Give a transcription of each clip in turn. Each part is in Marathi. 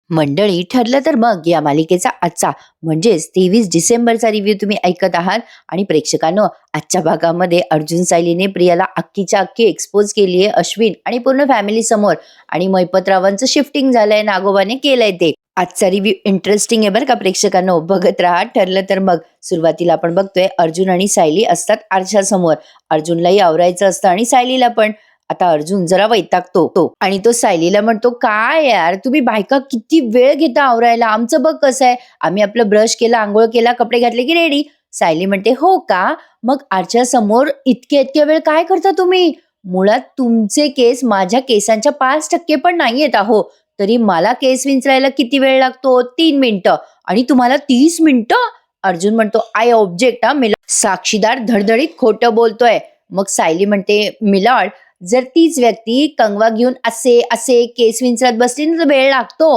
मंडळी, ठरलं तर मग या मालिकेचा आजचा म्हणजेच 23 डिसेंबरचा रिव्ह्यू तुम्ही ऐकत आहात. आणि प्रेक्षकांनो, आजच्या भागामध्ये अर्जुन सायलीने प्रियाला अख्खीच्या अख्खी एक्सपोज केली आहे अश्विन आणि पूर्ण फॅमिली समोर. आणि मैपतरावांचं शिफ्टिंग झालंय, नागोबाने केलंय ते. आजचा रिव्ह्यू इंटरेस्टिंग आहे बरं का प्रेक्षकांनो, बघत राहा. ठरलं तर मग सुरुवातीला आपण बघतोय अर्जुन आणि सायली असतात आरशासमोर. अर्जुनलाही आवरायचं असतं आणि सायलीला पण. आता अर्जुन जरा वैतागतो आणि तो सायलीला म्हणतो, काय यार तुम्ही बायका किती वेळ घेता आवरायला, आमचं बघ कसं आहे, आम्ही आपलं ब्रश केला, आंघोळ केला, कपडे घातले की रेडी. सायली म्हणते, हो का, मग आरच्या समोर इतके इतके वेळ काय करता तुम्ही? मुळात तुमचे केस माझ्या केसांच्या 5% पण नाहीयेत अहो. तरी मला केस विंचरायला किती वेळ लागतो? 3 मिनिटं. आणि तुम्हाला 30 मिनिटं? अर्जुन म्हणतो, आय ऑब्जेक्ट. साक्षीदार धडधडीत खोटं बोलतोय. मग सायली म्हणते, मिलॉर्ड, जर तीच व्यक्ती कंगवा घेऊन असे असे केस विंचरत बसली ना तर वेळ लागतो.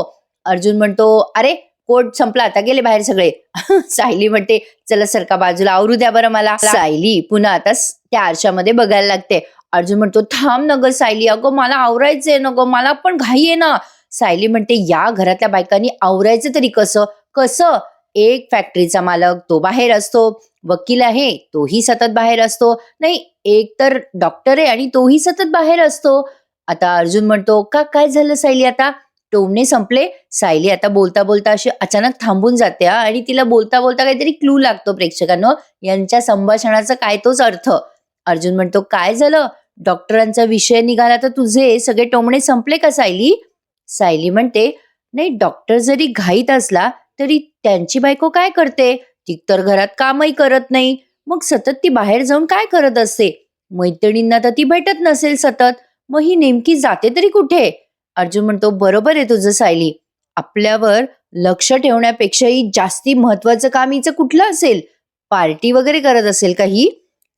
अर्जुन म्हणतो, अरे कोट संपला, आता गेले बाहेर सगळे. सायली म्हणते, चला सरका बाजूला, आवरू द्या बरं मला. सायली पुन्हा आता त्या आरशामध्ये बघायला लागते. अर्जुन म्हणतो, थांब न ग सायली, अगं मला आवरायचंय न ग, मला पण घाई आहे ना. सायली म्हणते, या घरातल्या बायकांनी आवरायचं तरी कसं कसं? एक फॅक्टरीचा मालक तो बाहेर असतो, वकील आहे तोही सतत बाहेर असतो, नाही एक तर डॉक्टर आहे आणि तोही सतत बाहेर असतो. आता अर्जुन म्हणतो, का काय झालं सायली, आता टोमणे संपले? सायली आता बोलता बोलता अशी अचानक थांबून जाते आणि तिला बोलता बोलता काहीतरी क्लू लागतो. प्रेक्षकांनो, यांच्या संभाषणाचा काय तोच अर्थ. अर्जुन म्हणतो, काय झालं? डॉक्टरांचा विषय निघाला तर तुझे सगळे टोमणे संपले का सायली? सायली म्हणते, नाही डॉक्टर जरी घाईत असला तरी त्यांची बायको काय करते? ती तर घरात कामही करत नाही, मग सतत ती बाहेर जाऊन काय करत असते? मैत्रिणींना तर ती भेटत नसेल सतत, मग ही नेमकी जाते तरी कुठे? अर्जुन म्हणतो, बरोबर आहे तुझं सायली, आपल्यावर लक्ष ठेवण्यापेक्षाही जास्ती महत्वाचं काम हिचं कुठलं असेल? पार्टी वगैरे करत असेल का ही?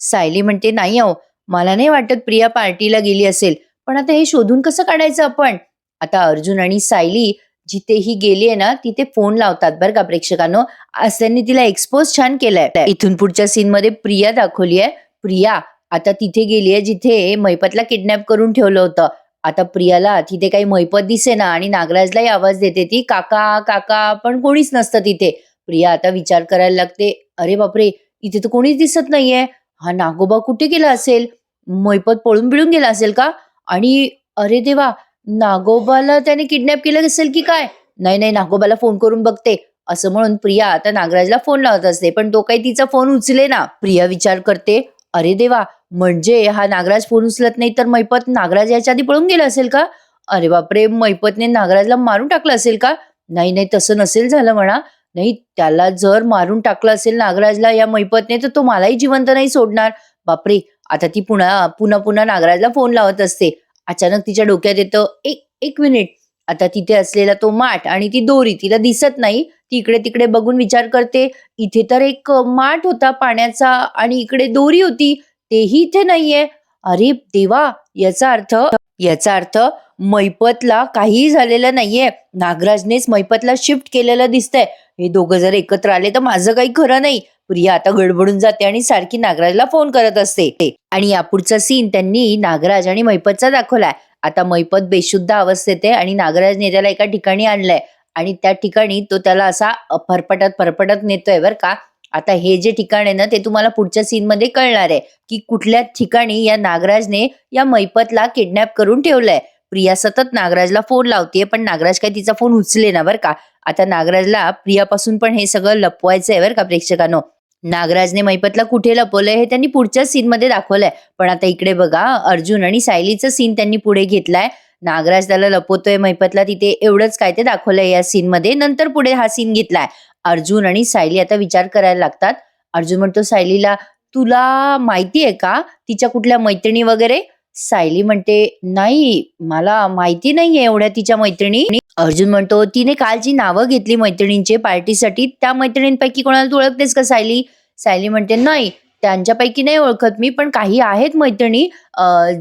सायली म्हणते, नाही अहो, मला नाही वाटत प्रिया पार्टीला गेली असेल, पण आता हे शोधून कसं काढायचं आपण? आता अर्जुन आणि सायली जिथेही गेलीये ना तिथे फोन लावतात बरं का प्रेक्षकांनो. आज त्यांनी तिला एक्सपोज छान केलंय. इथून पुढच्या सीन मध्ये प्रिया दाखवली आहे. प्रिया आता तिथे गेलीये जिथे मैपतला किडनॅप करून ठेवलं होतं. आता प्रियाला तिथे काही मैपत दिसेना आणि नागराजलाही आवाज देते ती, काका काका, पण कोणीच नसतं तिथे. प्रिया आता विचार करायला लागते, अरे बापरे, इथे तर कोणीच दिसत नाहीये, हा नागोबा कुठे गेला असेल? मैपत पळून बिळून गेला असेल का? आणि अरे देवा, नागोबाला त्याने किडनॅप केलं असेल की काय? नाही नाही, नागोबाला फोन करून बघते, असं म्हणून प्रिया आता नागराजला फोन लावत असते, पण तो काही तिचा फोन उचले ना. प्रिया विचार करते, अरे देवा, म्हणजे हा नागराज फोन उचलत नाही तर मैपत नागराज याच्या आधी पळून गेला असेल का? अरे बापरे, मैपतने नागराजला मारून टाकलं असेल का? नाही नाही, तसं नसेल झालं म्हणा. नाही, त्याला जर मारून टाकलं असेल नागराजला या मैपतने तर तो मलाही जिवंत नाही सोडणार. बापरे, आता ती पुन्हा पुन्हा पुन्हा नागराजला फोन लावत असते. अचानक तिच्या डोक्यात येतं, एक एक मिनिट, आता तिथे असलेला तो माठ आणि ती दोरी तिला दिसत नाही. ती इकडे तिकडे बघून विचार करते, इथे तर एक माठ होता पाण्याचा आणि इकडे दोरी होती, तेही इथे नाहीये. अरे देवा, याचा अर्थ मैपतला काहीही झालेलं नाहीये, नागराजनेच मैपतला शिफ्ट केलेलं दिसतंय. हे दोघं जर एकत्र आले तर माझं काही खरं नाही. प्रिया आता गडबडून जाते आणि सारखी नागराजला फोन करत असते. आणि यापुढचा सीन त्यांनी नागराज आणि मैपतचा दाखवलाय. आता मैपत बेशुद्ध अवस्थेत आहे आणि नागराजने त्याला एका ठिकाणी आणलंय आणि त्या ठिकाणी तो त्याला असा फरफटत फरफटत नेतोय बर का. आता हे जे ठिकाण आहे ना ते तुम्हाला पुढच्या सीन मध्ये कळणार आहे की कुठल्या ठिकाणी या नागराजने या मैपतला किडनॅप करून ठेवलंय. प्रिया सतत नागराजला फोन लावते, पण नागराज काय तिचा फोन उचले ना बर का. आता नागराजला प्रियापासून पण हे सगळं लपवायचं आहे बरं का प्रेक्षकांनो. नागराजने मैपतला कुठे लपवलंय हे त्यांनी पुढच्या सीन मध्ये दाखवलंय. पण आता इकडे बघा, अर्जुन आणि सायलीचं सीन त्यांनी पुढे घेतलाय. नागराज त्याला लपवतोय मैपतला तिथे, एवढंच काय ते दाखवलंय या सीन मध्ये. नंतर पुढे हा सीन घेतलाय. अर्जुन आणि सायली आता विचार करायला लागतात. अर्जुन म्हणतो सायलीला, तुला माहिती आहे का तिच्या कुठल्या मैत्रिणी वगैरे? सायली म्हणते, नाही मला माहिती नाहीये एवढ्या तिच्या मैत्रिणी. अर्जुन म्हणतो, तिने काल जी नावं घेतली मैत्रिणींचे पार्टीसाठी, त्या मैत्रिणींपैकी कोणाला तू ओळखतेस का सायली? सायली म्हणते, नाही त्यांच्यापैकी नाही ओळखत मी, पण काही आहेत मैत्रिणी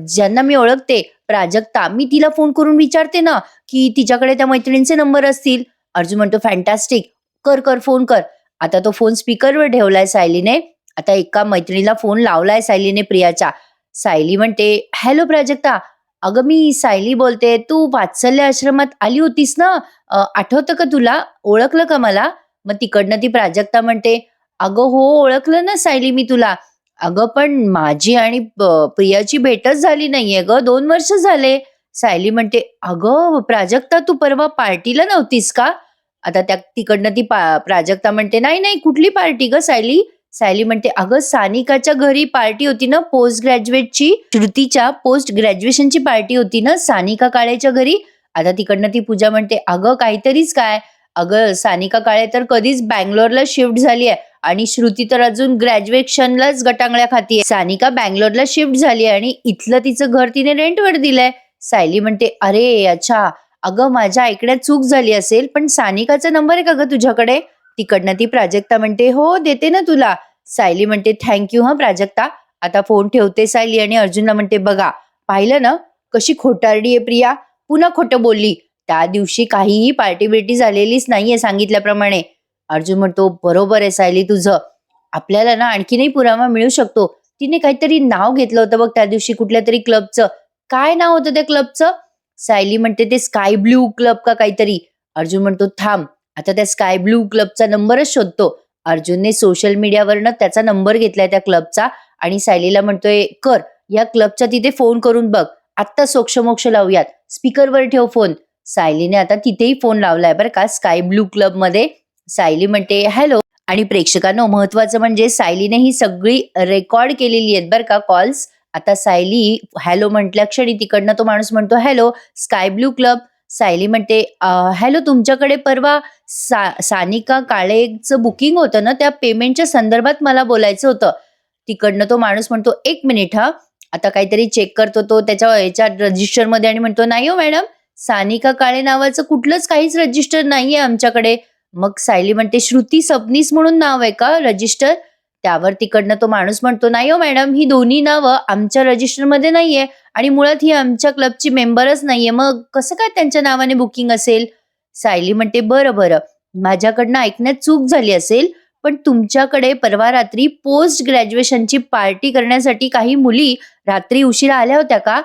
ज्यांना मी ओळखते. प्राजक्ता, मी तिला फोन करून विचारते ना की तिच्याकडे त्या मैत्रिणींचे नंबर असतील. अर्जुन म्हणतो, फॅन्टॅस्टिक, कर कर फोन कर. आता तो फोन स्पीकरवर ठेवलाय सायलीने. आता एका मैत्रिणीला फोन लावलाय सायलीने प्रियाच्या. सायली म्हणते, हॅलो प्राजक्ता, अगं मी सायली बोलते. तू वात्सल्य आश्रमात आली होतीस ना? आठवतं का तुला? ओळखलं का मला? मग तिकडनं ती प्राजक्ता म्हणते, "अगं हो, ओळखलं ना सायली मी तुला. अगं पण माझी आणि प्रियाची भेटच झाली नाहीये गं, 2 वर्ष झाले." सायली म्हणते, "अगं प्राजक्ता तू परवा पार्टीला नव्हतीस का?" आता त्या तिकडनं ती प्राजक्ता म्हणते, "नाही, नाही कुठली पार्टी गं सायली?" सायली म्हणते, "अगं सानिकाच्या घरी पार्टी होती ना पोस्ट ग्रॅज्युएटची, श्रुतीच्या पोस्ट ग्रॅज्युएशनची पार्टी होती ना सानिका काळेच्या घरी." आता तिकडनं ती पूजा म्हणते, "अगं काहीतरीच काय? अगं सानिका काळे तर कधीच बंगलोरला शिफ्ट झाली आहे आणि श्रुती तर अजून ग्रॅज्युएशनलाच गटांगळ्या खातीये. सानिका बंगलोरला शिफ्ट झाली आहे आणि इथलं तिचं घर तिने रेंटवर दिलंय." सायली म्हणते, "अरे अच्छा, अगं माझ्या ऐकण्यात चूक झाली असेल, पण सानिकाचा नंबर आहे का गं तुझ्याकडे?" तिकडनं ती प्राजक्ता म्हणते, "हो देते ना तुला." सायली म्हणते, "थँक्यू हं प्राजक्ता." आता फोन ठेवते सायली आणि अर्जुनला म्हणते, "बघा पाहिलं ना कशी खोटारडी आहे प्रिया, पुन्हा खोटं बोलली. त्या दिवशी काहीही पार्टी बिर्टी झालेलीच नाहीये सांगितल्याप्रमाणे." अर्जुन म्हणतो, "बरोबर आहे सायली तुझं. आपल्याला ना आणखीनही पुरावा मिळू शकतो. तिने काहीतरी नाव घेतलं होतं बघ त्या दिवशी कुठल्या तरी क्लबचं. काय नाव होतं त्या क्लबचं?" सायली म्हणते, "ते स्काय ब्लू क्लब का काहीतरी." अर्जुन म्हणतो, "थांब, आता त्या स्काय ब्लू क्लबचा नंबरच शोधतो." अर्जुनने सोशल मीडियावरनं त्याचा नंबर घेतलाय त्या क्लबचा आणि सायलीला म्हणतोय, "कर, या क्लबच्या तिथे फोन करून बघ. आत्ता सोक्षमोक्ष लावूयात. स्पीकरवर ठेव फोन." सायलीने आता तिथेही फोन लावलाय बरं का स्काय ब्लू क्लबमध्ये. सायली म्हणते, "हॅलो." आणि प्रेक्षकांनो महत्वाचं म्हणजे सायलीने ही सगळी रेकॉर्ड केलेली आहेत बरं का कॉल्स. आता सायली हॅलो म्हटल्या क्षणी तिकडनं तो माणूस म्हणतो, "hello sky blue club." Sayali म्हणते, हॅलो तुमच्याकडे परवा सानिका काळेचं बुकिंग होतं ना, त्या पेमेंटच्या संदर्भात मला बोलायचं होतं." तिकडनं तो माणूस म्हणतो, "एक मिनिट हा." आता काहीतरी चेक करतो तो त्याच्या याच्या रजिस्टरमध्ये आणि म्हणतो, "नाही हो मॅडम, सानिका काळे नावाचं कुठलंच काहीच रजिस्टर नाहीये आमच्याकडे." मग सायली म्हणते, "श्रुती सबनीस म्हणून नाव आहे का रजिस्टर?" त्यावर तिकडनं तो माणूस म्हणतो, "नाही हो मॅडम, ही दोन्ही नावं आमच्या रजिस्टरमध्ये नाहीये आणि मुळात ही आमच्या क्लबची मेंबरच नाहीये. मग कसं काय त्यांच्या नावाने बुकिंग असेल?" सायली म्हणते, "बरं बरं, माझ्याकडनं ऐकण्यात चूक झाली असेल, पण तुमच्याकडे परवा रात्री पोस्ट ग्रॅज्युएशनची पार्टी करण्यासाठी काही मुली रात्री उशिरा आल्या होत्या का?"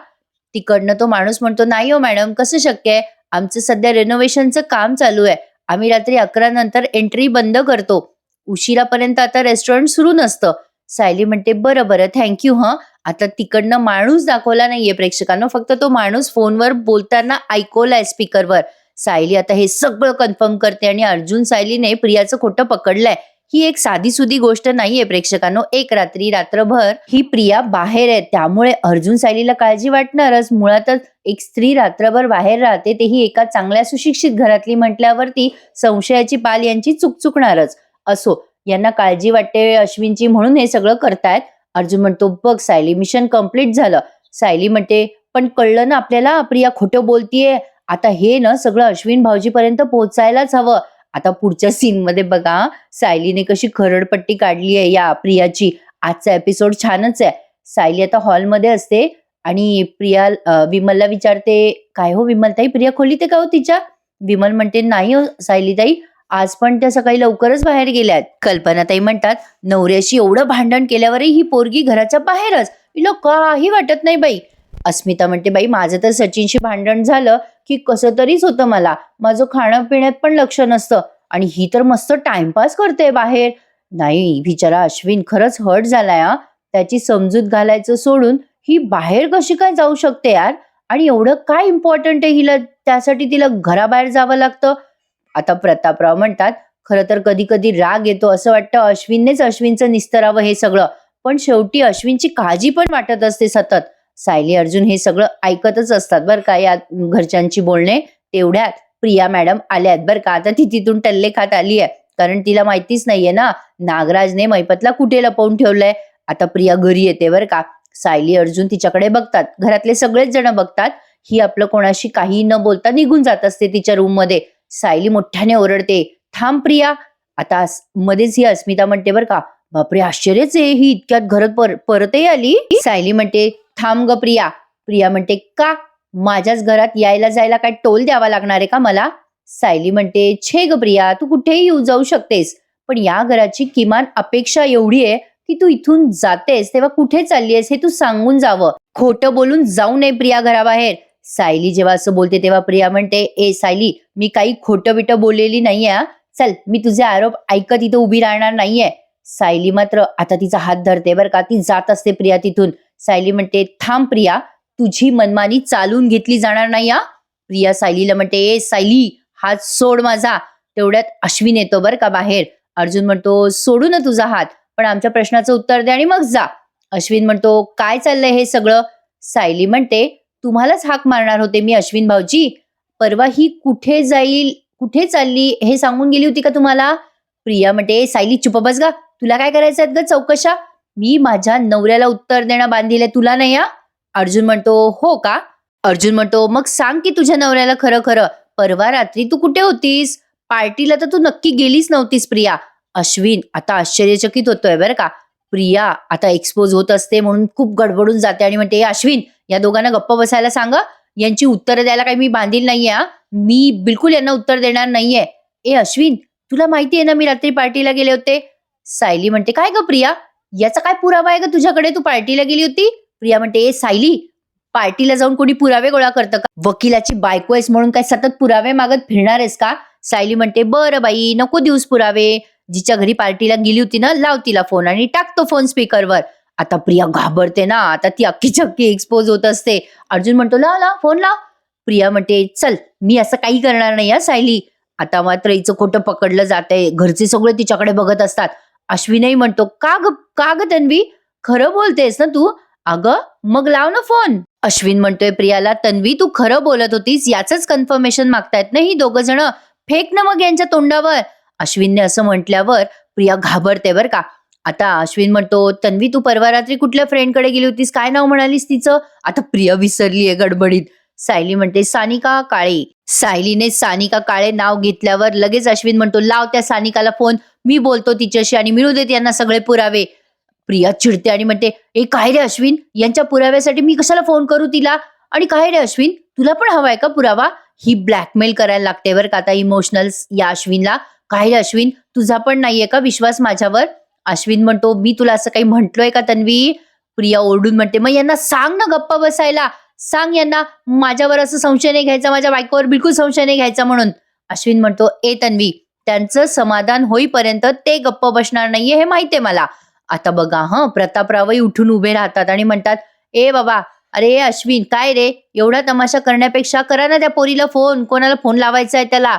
तिकडनं तो माणूस म्हणतो, "नाही हो मॅडम, कसं शक्य आहे? आमचं सध्या रेनोव्हेशनचं काम चालू आहे. आम्ही रात्री 11 नंतर एंट्री बंद करतो. उशिरापर्यंत आता रेस्टॉरंट सुरू नसतं." सायली म्हणते, "बरं बरं, थँक्यू हं." आता तिकडनं माणूस दाखवला नाहीये प्रेक्षकांनो, फक्त तो माणूस फोनवर बोलताना ऐकवलाय स्पीकरवर. सायली आता हे सगळं कन्फर्म करते आणि अर्जुन सायलीने प्रियाचं खोटं पकडलंय. ही एक साधी-सुधी गोष्ट नाहीये प्रेक्षकांनो. एक रात्री रात्रभर ही प्रिया बाहेर आहे, त्यामुळे अर्जुन सायलीला काळजी वाटणारच. मुळातच एक स्त्री रात्रभर बाहेर राहते, तेही एका चांगल्या सुशिक्षित घरातली म्हटल्यावरती संशयाची पाल यांची चुकचुकणारच. असो, यांना काळजी वाटते अश्विनची म्हणून हे सगळं करतायत. अर्जुन म्हणतो, "बघ सायली, मिशन कंप्लीट झालं." सायली म्हणते, "पण कळलं ना आपल्याला प्रिया खोटं बोलतीये. आता हे ना सगळं अश्विन भाऊजीपर्यंत पोहोचायलाच हवं." आता पुढच्या सीनमध्ये बघा सायलीने कशी खरडपट्टी काढली आहे या प्रियाची. आजचा एपिसोड छानच आहे. सायली आता हॉलमध्ये असते आणि प्रिया विमलला विचारते, "काय हो विमलताई, प्रिया खोलीत आहे का हो तिच्या?" विमल म्हणते, "नाही हो सायलीताई, आज पण त्या सकाळी लवकरच बाहेर गेल्यात." कल्पनाताई म्हणतात, "नवऱ्याशी एवढं भांडण केल्यावरही ही पोरगी घराच्या बाहेरच, हिला काही वाटत नाही बाई." अस्मिता म्हणते, "बाई माझं तर सचिनशी भांडण झालं की कसं तरीच होतं मला. माझं खाणं पिण्यात पण लक्ष नसतं आणि ही तर मस्त टाइमपास करते बाहेर." नाही बिचारा अश्विन खरंच हर्ट झालाय हा. त्याची समजूत घालायचं सोडून ही बाहेर कशी काय जाऊ शकते यार? आणि एवढं काय इम्पॉर्टंट आहे हिला, त्यासाठी तिला घराबाहेर जावं लागतं? आता प्रतापराव म्हणतात, "खरं तर कधी कधी राग येतो, असं वाटतं अश्विननेच अश्विनचं निस्तरावं हे सगळं, पण शेवटी अश्विनची काळजी पण वाटत असते सतत." सायली अर्जुन हे सगळं ऐकतच असतात बरं का या घरच्यांची बोलणे. तेवढ्यात प्रिया मॅडम आल्यात बरं का. आता ती तिथून टल्ले खात आली आहे, कारण तिला माहितीच नाहीये ना नागराजने मैपतला कुठे लपवून ठेवलंय. आता प्रिया घरी येते बरं का. सायली अर्जुन तिच्याकडे बघतात, घरातले सगळेच जण बघतात. ही आपलं कोणाशी काही न बोलता निघून जात असते तिच्या रूम मध्ये. सायली मोठ्याने ओरडते, "थांब प्रिया." आता मध्येच ही अस्मिता म्हणते बरं का, "बापरे आश्चर्यच आहे, ही इतक्यात घरात परतही आली." सायली म्हणते, "थांब ग प्रिया." प्रिया म्हणते, "का? माझ्याच घरात यायला जायला काय टोल द्यावा लागणार आहे का मला?" सायली म्हणते, "छे ग प्रिया, तू कुठेही येऊ जाऊ शकतेस, पण या घराची किमान अपेक्षा एवढी आहे की तू इथून जातेस तेव्हा कुठे चाललीयस हे तू सांगून जावं. खोटं बोलून जाऊ नये प्रिया घराबाहेर. सायली जेव्हा असं बोलते तेव्हा प्रिया म्हणते, ए सायली, मी काही खोटं बिटं बोललेली नाहीये हा. चल, मी तुझे आरोप ऐकत इथं उभी राहणार नाहीये. सायली मात्र आता तिचा हात धरते बरं का. ती जात असते प्रिया तिथून. सायली म्हणते, थांब प्रिया, तुझी मनमानी चालून घेतली जाणार नाही हा. प्रिया सायलीला म्हणते, ए सायली, हात सोड माझा. तेवढ्यात अश्विन येतो बरं का बाहेर. अर्जुन म्हणतो, सोडू ना तुझा हात, पण आमच्या प्रश्नाचं उत्तर दे आणि मग जा. अश्विन म्हणतो, काय चाललंय हे सगळं? सायली म्हणते, तुम्हालाच हाक मारणार होते मी अश्विन भाऊजी. परवा ही कुठे जाईल, कुठे चालली हे सांगून गेली होती का तुम्हाला? प्रिया म्हणते, सायली चुप बस गा, तुला काय करायचं आहेत ग चौकशा? मी माझ्या नवऱ्याला उत्तर देणं बांधिले, तुला नाही हा. अर्जुन म्हणतो, हो का? अर्जुन म्हणतो, मग सांग की तुझ्या नवऱ्याला खरं खरं, परवा रात्री तू कुठे होतीस? पार्टीला तर तू नक्की गेलीच नव्हतीस प्रिया. अश्विन आता आश्चर्यचकित होतोय बरं का. प्रिया आता एक्सपोज होत असते म्हणून खूप गडबडून जाते आणि म्हणते, अश्विन, या दोघांना गप्प बसायला सांग. यांची उत्तरं द्यायला काही मी बांधील नाहीये हा. मी बिलकुल यांना उत्तर देणार नाहीये. ए अश्विन, तुला माहिती आहे ना मी रात्री पार्टीला गेले होते? सायली म्हणते, काय ग प्रिया, याचा काय पुरावा आहे ग तुझ्याकडे, तू पार्टीला गेली होती? प्रिया म्हणते, ए सायली, पार्टीला जाऊन कोणी पुरावे गोळा करतं का? वकिलाची बायको आहेस म्हणून काय सतत पुरावे मागत फिरणार आहेस का? सायली म्हणते, बरं बाई, नको दिवस पुरावे. जिच्या घरी पार्टीला गेली होती ना, लाव तिला फोन आणि टाकतो फोन स्पीकरवर. आता प्रिया घाबरते ना, आता ती अख्खी चक्की एक्सपोज होत असते. अर्जुन म्हणतो, लाव लाव फोन लाव. प्रिया म्हणते, चल, मी असं काही करणार नाही हा सायली. आता मात्र हिचं खोटं पकडलं जातंय. घरचे सगळे तिच्याकडे बघत असतात. अश्विनही म्हणतो, का ग तन्वी, खरं बोलतेस ना तू? अगं मग लाव ना फोन. अश्विन म्हणतोय प्रियाला, तन्वी तू खरं बोलत होतीस याच कन्फर्मेशन मागतायत ना ही दोघं जण, फेक ना मग यांच्या तोंडावर. अश्विनने असं म्हटल्यावर प्रिया घाबरते बर का. आता अश्विन म्हणतो, तन्वी तू परवा रात्री कुठल्या फ्रेंडकडे गेली होतीस, काय नाव म्हणालीस तिचं? आता प्रिया विसरलीये गडबडीत. सायली म्हणते, सानिका काळे. सायलीने सानिका काळे नाव घेतल्यावर लगेच अश्विन म्हणतो, लाव त्या सानिकाला फोन, मी बोलतो तिच्याशी आणि मिळू देत यांना सगळे पुरावे. प्रिया चिडते आणि म्हणते, ए काय रे अश्विन, यांच्या पुराव्यासाठी मी कशाला फोन करू तिला? आणि काय रे अश्विन, तुला पण हवाय का पुरावा? ही ब्लॅकमेल करायला लागते बरं का आता इमोशनल या अश्विनला. काय रे अश्विन, तुझा पण नाहीये का विश्वास माझ्यावर? अश्विन म्हणतो, मी तुला असं काही म्हंटलोय का तन्वी? प्रिया ओरडून म्हणते, मग यांना सांग ना गप्पा बसायला, सांग यांना माझ्यावर असं संशय नाही घ्यायचा, माझ्या बायकोवर बिलकुल संशय नाही घ्यायचा म्हणून. अश्विन म्हणतो, ए तन्वी, त्यांचं समाधान होईपर्यंत ते गप्प बसणार नाहीये हे माहितीये मला. आता बघा प्रतापरावही उठून उभे राहतात आणि म्हणतात, ए बाबा, अरे अश्विन, काय रे, एवढा तमाशा करण्यापेक्षा करा ना त्या पोरीला फोन, कोणाला फोन लावायचा आहे त्याला.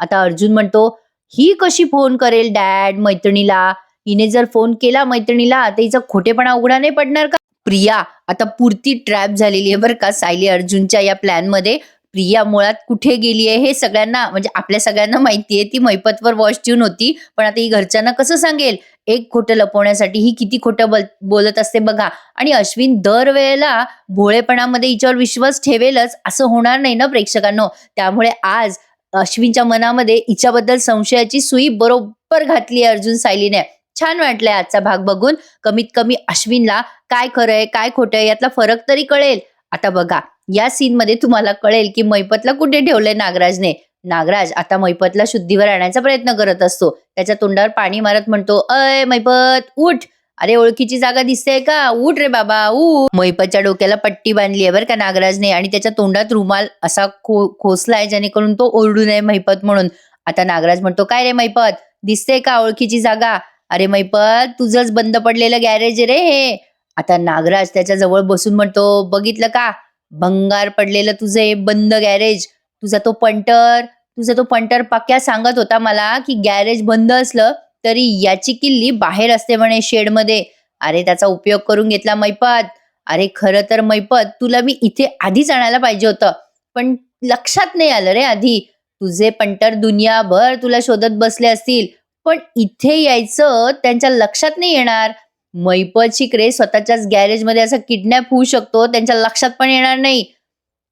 आता अर्जुन म्हणतो, ही कशी फोन करेल डॅड मैत्रिणीला? हिने जर फोन केला मैत्रिणीला तर हिचा खोटेपणा उघडा नाही पडणार का? प्रिया आता पुरती ट्रॅप झालेली आहे बरं का सायली अर्जुनच्या या प्लॅन मध्ये. प्रिया मुळात कुठे गेली आहे हे सगळ्यांना, म्हणजे आपल्या सगळ्यांना माहितीये, ती मैपतवर वॉच ट्यून होती, पण आता ही घरच्यांना कसं सांगेल? एक खोटं लपवण्यासाठी ही किती खोटं बोलत असते बघा. आणि अश्विन दरवेळेला भोळेपणामध्ये हिच्यावर विश्वास ठेवेलच असं होणार नाही ना प्रेक्षकांनो. त्यामुळे आज अश्विनच्या मनामध्ये हिच्याबद्दल संशयाची सुई बरोबर घातली आहे अर्जुन सायलीने. छान वाटलंय आजचा भाग बघून. कमीत कमी अश्विनला काय खरंय काय खोटंय यातला फरक तरी कळेल. आता बघा या सीन मध्ये तुम्हाला कळेल की मैपतला कुठे ठेवलंय नागराजने. नागराज आता मैपतला शुद्धीवर आणायचा प्रयत्न करत असतो. त्याच्या तोंडावर पाणी मारत म्हणतो, अय मैपत उठ, अरे ओळखीची जागा दिसतेय का, उठ रे बाबा उठ. मैपतच्या डोक्याला पट्टी बांधली आहे बरं का नागराजने आणि त्याच्या तोंडात रुमाल असा खोसलाय जेणेकरून तो ओरडू नये मैपत म्हणून. आता नागराज म्हणतो, काय रे मैपत, दिसतेय का ओळखीची जागा? अरे मैपत, तुझंच बंद पडलेलं गॅरेज रे हे. आता नागराज त्याच्या जवळ बसून म्हणतो, बघितलं का, भंगार पडलेलं तुझे बंद गॅरेज. तुझा तो पंटर पक्या सांगत होता मला की गॅरेज बंद असलं तरी याची किल्ली बाहेर असते म्हणे शेड मध्ये. अरे त्याचा उपयोग करून घेतला मैपत. अरे खरं तर मैपत तुला मी इथे आधीच आणायला पाहिजे होतं, पण लक्षात नाही आलं रे आधी. तुझे पंटर दुनियाभर तुला शोधत बसले असतील, पण इथे यायचं त्यांच्या लक्षात नाही येणार. मैपत शिकरे स्वतःच्याच गॅरेज मध्ये असा किडनॅप होऊ शकतो, त्यांच्या लक्षात पण येणार नाही.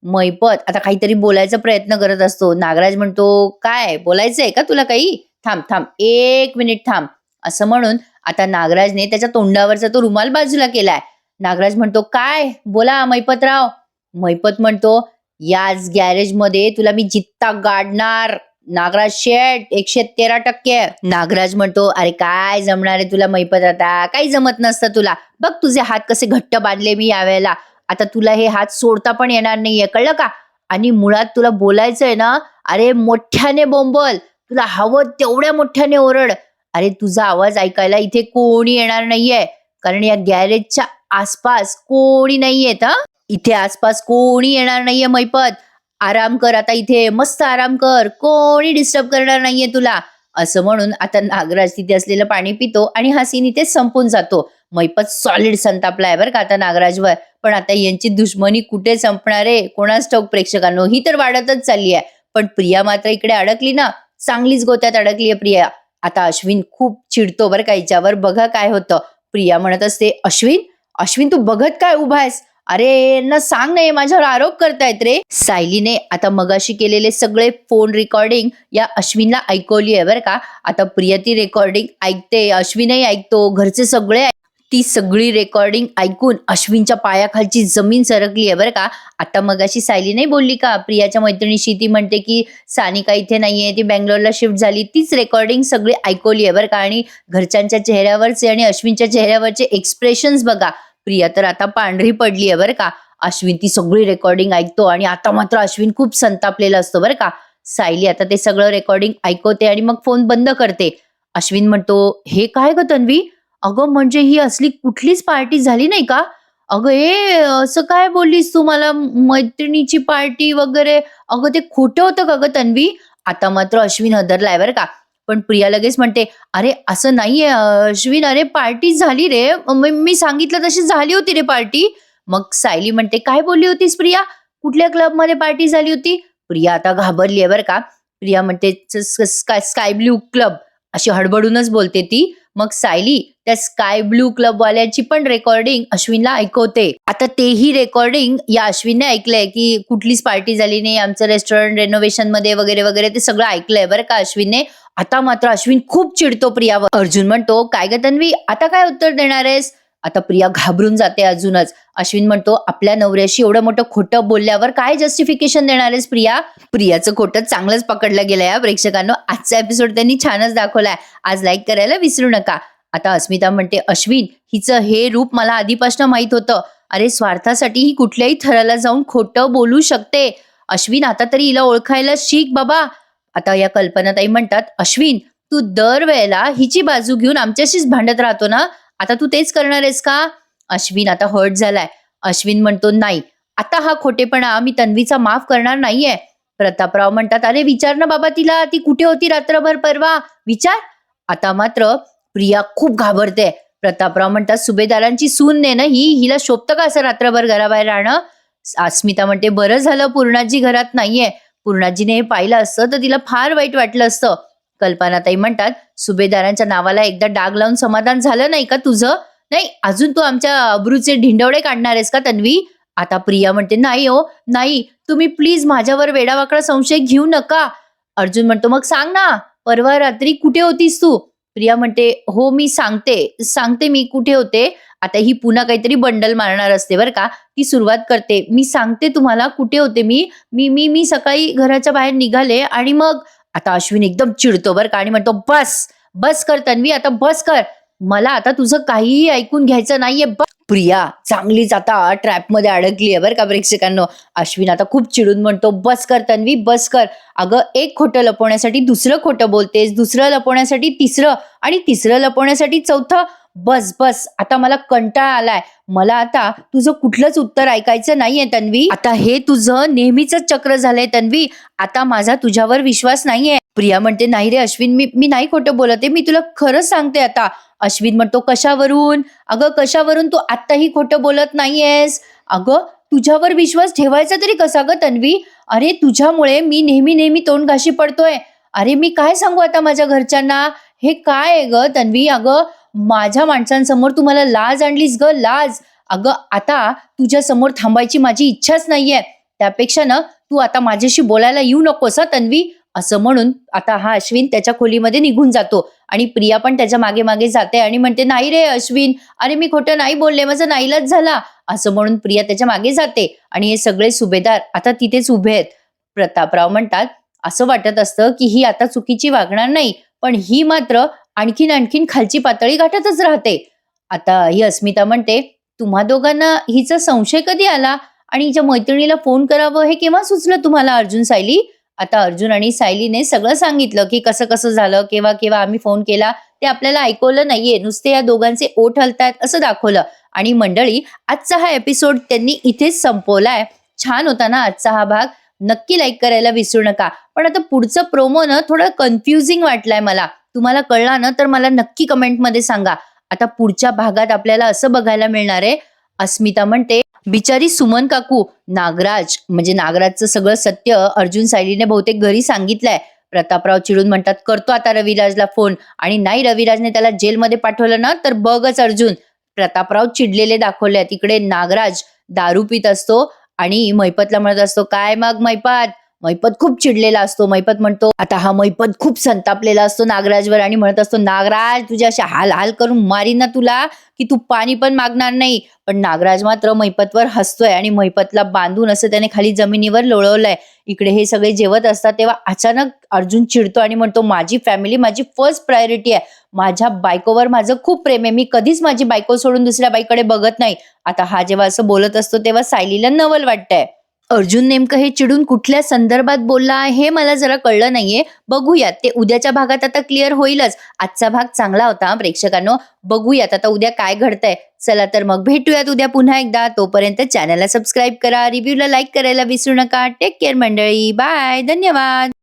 मैपत आता काहीतरी बोलायचा प्रयत्न करत असतो. नागराज म्हणतो, काय बोलायचंय का तुला काही? थांब थांब 1 मिनिट थांब. असं म्हणून आता नागराजने त्याच्या तोंडावरचा तो रुमाल बाजूला केलाय. नागराज म्हणतो, काय बोला मैपतराव. मैपत म्हणतो, याच गॅरेज मध्ये तुला मी जित्ता गाडणार नागराज शेठ 113%. नागराज म्हणतो, अरे काय जमणार आहे तुला मैपत, आता काही जमत नसतं तुला. बघ तुझे हात कसे घट्ट बांधले मी यावेळेला. आता तुला हे हात सोडता पण येणार नाहीये, कळलं का? आणि मुळात तुला बोलायचंय ना, अरे मोठ्याने बोंबल, तुला हवं तेवढ्या मोठ्याने ओरड. अरे तुझा आवाज ऐकायला इथे कोणी येणार नाहीये, कारण या गॅरेजच्या आसपास कोणी नाहीयेत हा. इथे आसपास कोणी येणार नाहीये मैपत. आराम कर आता इथे, मस्त आराम कर, कोणी डिस्टर्ब करणार नाहीये तुला. असं म्हणून आता नागराज तिथे असलेलं पाणी पितो आणि हा सीन इथे संपून जातो. मैपत सॉलिड संतापलाय बरं का आता नागराजवर. पण आता यांची दुश्मनी कुठे संपणार आहे कोणास ठाऊक प्रेक्षकांनो, ही तर वाढतच चालली आहे. पण प्रिया मात्र इकडे अडकली ना, चांगलीच गोत्यात अडकली आहे प्रिया. आता अश्विन खूप चिडतो बरं का हिच्यावर. बघा काय होतं. प्रिया म्हणत असते, अश्विन अश्विन तू बघत काय उभा आहेस? अरे ना सांग नाही, माझ्यावर आरोप करतायत रे. सायलीने आता मगाशी केलेले सगळे फोन रेकॉर्डिंग या अश्विनला ऐकवली आहे बरं का. आता प्रिया ती रेकॉर्डिंग ऐकते, अश्विनही ऐकतो, घरचे सगळे ती सगळी रेकॉर्डिंग ऐकून अश्विनच्या पायाखालची जमीन सरकली आहे बरं का. आता मगाशी सायली नाही बोलली का प्रियाच्या मैत्रिणीशी, ती म्हणते की सानिका इथे नाहीये, ती बँगलोरला शिफ्ट झाली. तीच रेकॉर्डिंग सगळी ऐकवली आहे बरं का. आणि घरच्यांच्या चेहऱ्यावरचे आणि अश्विनच्या चेहऱ्यावरचे एक्सप्रेशन्स बघा. प्रिया तर आता पांढरी पडली आहे बरं का. अश्विन ती सगळी रेकॉर्डिंग ऐकतो आणि आता मात्र अश्विन खूप संतापलेला असतो बरं का. सायली आता ते सगळं रेकॉर्डिंग ऐकवते आणि मग फोन बंद करते. अश्विन म्हणतो, हे काय ग तन्वी, अगं म्हणजे ही असली कुठलीच पार्टी झाली नाही का? अगं असं काय बोललीस तू मला, मैत्रिणीची पार्टी वगैरे? अगं ते खोटं होतं का ग तन्वी? आता मात्र अश्विन हदरलाय बरं का. पण प्रिया लगेच म्हणते, अरे असं नाहीये अश्विन, अरे पार्टी झाली रे, मी सांगितलं तशी झाली होती रे पार्टी. मग सायली म्हणते, काय बोलली होतीस प्रिया, कुठल्या क्लबमध्ये पार्टी झाली होती? प्रिया आता घाबरली आहे बरं का. प्रिया म्हणते, स्काय ब्ल्यू क्लब, अशी हडबडूनच बोलते ती. मग सायली त्या स्काय ब्लू क्लब वाल्याची पण रेकॉर्डिंग अश्विनला ऐकवते. आता तेही रेकॉर्डिंग या अश्विनने ऐकलंय की कुठलीच पार्टी झाली नाही, आमचं रेस्टॉरंट रेनोव्हेशन मध्ये वगैरे वगैरे, ते सगळं ऐकलंय बरं का अश्विनने. आता मात्र अश्विन खूप चिडतो प्रियावर. अर्जुन म्हणतो, काय ग तन्वी, आता काय उत्तर देणार आहेस? आता प्रिया घाबरून जाते अजूनच. अश्विन म्हणतो, आपल्या नवऱ्याशी एवढं मोठं खोटं बोलल्यावर काय जस्टिफिकेशन देणार आहेस प्रिया? प्रियाचं खोटं चांगलंच पकडलं गेलंय या प्रेक्षकांनो. आजचा एपिसोड त्यांनी छानच दाखवलाय. आज लाईक करायला विसरू नका. आता अस्मिता म्हणते, अश्विन हिचं हे रूप मला आधीपासून माहित होतं. अरे स्वार्थासाठी ही कुठल्याही थराला जाऊन खोटं बोलू शकते. अश्विन आता तरी हिला ओळखायला शिक बाबा. आता या कल्पनाताई म्हणतात, अश्विन तू दरवेळेला हिची बाजू घेऊन आमच्याशीच भांडत राहतो ना, आता तू तेच करणार आहेस का? अश्विन आता हर्ट झालाय. अश्विन म्हणतो, नाही आता हा खोटेपणा मी तन्वीचा माफ करणार नाहीये. प्रतापराव म्हणतात, अरे विचार ना बाबा तिला, ती कुठे होती रात्रभर परवा, विचार. आता मात्र प्रिया खूप घाबरते. प्रतापराव म्हणतात, सुभेदारांची सून ने ना ही, हिला शोभतं का असं रात्रभर घराबाहेर राहणं? अस्मिता म्हणते, बरं झालं पूर्णाजी घरात नाहीये, पूर्णाजीने हे पाहिलं असतं तर तिला फार वाईट वाटलं असतं. कल्पनाताई म्हणतात, सुभेदारांच्या नावाला एकदा डाग लावून समाधान झालं नाही का तुझं? नाही अजून तू आमच्या अब्रूचे ढिंडवडे काढणार आहेस का तन्वी? आता प्रिया म्हणते, नाही हो नाही, तुम्ही प्लीज माझ्यावर वेडावाकडा संशय घेऊ नका. अर्जुन म्हणतो, मग सांग ना, परवा रात्री कुठे होतीस तू? प्रिया म्हणते, हो मी सांगते मी कुठे होते. आता ही पुन्हा काहीतरी बंडल मारणार असते बरं का. ती सुरुवात करते, मी सांगते तुम्हाला कुठे होते मी मी मी मी सकाळी घराच्या बाहेर निघाले आणि मग. आता अश्विन एकदम चिडतो बरं का आणि म्हणतो, बस बस कर तन्वी, आता बस कर, मला आता तुझं काहीही ऐकून घ्यायचं नाहीये. प्रिया चांगलीच आता ट्रॅपमध्ये अडकली आहे बरं का प्रेक्षकांनो. अश्विन आता खूप चिडून म्हणतो, बस कर तन्वी बस कर. अगं एक खोटं लपवण्यासाठी दुसरं खोटं बोलतेस, दुसरं लपवण्यासाठी तिसरं, आणि तिसरं लपवण्यासाठी चौथं. बस बस, आता मला कंटाळा आलाय. मला आता तुझं कुठलंच उत्तर ऐकायचं नाहीये तन्वी. आता हे तुझं नेहमीच चक्र झालंय तन्वी, आता माझा तुझ्यावर विश्वास नाहीये. प्रिया म्हणते, नाही रे अश्विन, मी नाही खोटं बोलते, मी तुला खरंच सांगते आता. अश्विन म्हणतो, कशावरून? अगं कशावरून तू आत्ताही खोटं बोलत नाहीयेस? अगं तुझ्यावर विश्वास ठेवायचा तरी कसा ग तन्वी? अरे तुझ्यामुळे मी नेहमी नेहमी तोंड घाशी पडतोय. अरे मी काय सांगू आता माझ्या घरच्यांना? हे काय आहे ग तन्वी? अगं माझ्या माणसांसमोर तू मला लाज आणलीस ग, लाज. अगं आता तुझ्या समोर थांबायची माझी इच्छाच नाहीये. त्यापेक्षा ना तू आता माझ्याशी बोलायला येऊ नकोस तन्वी. असं म्हणून आता हा अश्विन त्याच्या खोलीमध्ये निघून जातो आणि प्रिया पण त्याच्या मागे मागे जाते आणि म्हणते, नाही रे अश्विन, अरे मी खोटं नाही बोलले, माझा नाईलाज झाला. असं म्हणून प्रिया त्याच्या मागे जाते आणि हे सगळे सुभेदार आता तिथेच उभे आहेत. प्रतापराव म्हणतात, असं वाटत असतं की ही आता चुकीची वागणार नाही, पण ही मात्र आणखीन आणखीन खालची पातळी गाठतच राहते. आता ही अस्मिता म्हणते, तुम्हा दोघांना हिचा संशय कधी आला आणि हिच्या मैत्रिणीला फोन करावं हे केव्हा सुचलं तुम्हाला अर्जुन सायली? आता अर्जुन आणि सायलीने सगळं सांगितलं की कसं कसं झालं, केव्हा केव्हा आम्ही फोन केला ते आपल्याला ऐकवलं नाहीये, नुसते या दोघांचे ओठ हलतायत असं दाखवलं. आणि मंडळी, आजचा हा एपिसोड त्यांनी इथेच संपवलाय. छान होता ना आजचा हा भाग? नक्की लाईक करायला विसरू नका. पण आता पुढचं प्रोमो ना थोडं कन्फ्युजिंग वाटलंय मला. तुम्हाला कळला ना तर मला नक्की कमेंटमध्ये सांगा. आता पुढच्या भागात आपल्याला असं बघायला मिळणार आहे, अस्मिता म्हणते बिचारी सुमन काकू, नागराज म्हणजे नागराजचं सगळं सत्य अर्जुन सायलीने बहुतेक घरी सांगितलंय. प्रतापराव चिडून म्हणतात करतो आता रविराजला फोन, आणि नाही रविराजने त्याला जेलमध्ये पाठवलं ना तर बघच अर्जुन. प्रतापराव चिडलेले दाखवले. तिकडे नागराज दारू पित असतो आणि मैपतला म्हणत असतो काय मग मैपत. मैपत खूप चिडलेला असतो. मैपत म्हणतो आता हा मैपत खूप संतापलेला असतो नागराजवर आणि म्हणत असतो नागराज तुझ्या अशा हाल हाल करून मारीन ना तुला की तू पाणी पण मागणार नाही. पण नागराज मात्र मैपतवर हसतोय आणि मैपतला बांधून असं त्याने खाली जमिनीवर लोळवलंय. इकडे हे सगळे जेवत असतात तेव्हा अचानक अर्जुन चिडतो आणि म्हणतो माझी फॅमिली माझी फर्स्ट प्रायोरिटी आहे. माझ्या बायकोवर माझं खूप प्रेम आहे. मी कधीच माझी बायको सोडून दुसऱ्या बाईकडे बघत नाही. आता हा जेव्हा असं बोलत असतो तेव्हा सायलीला नवल वाटतंय. अर्जुन नेमकं हे चिडून कुठल्या संदर्भात बोलला आहे हे मला जरा कळलं नाहीये. बघूयात, ते उद्याच्या भागात आता क्लिअर होईलच. आजचा भाग चांगला होता प्रेक्षकांनो. बघूयात आता उद्या काय घडतंय. चला तर मग भेटूयात उद्या पुन्हा एकदा. तोपर्यंत चॅनलला सबस्क्राईब करा, रिव्ह्यूला लाईक करायला विसरू नका. टेक केअर मंडळी, बाय, धन्यवाद.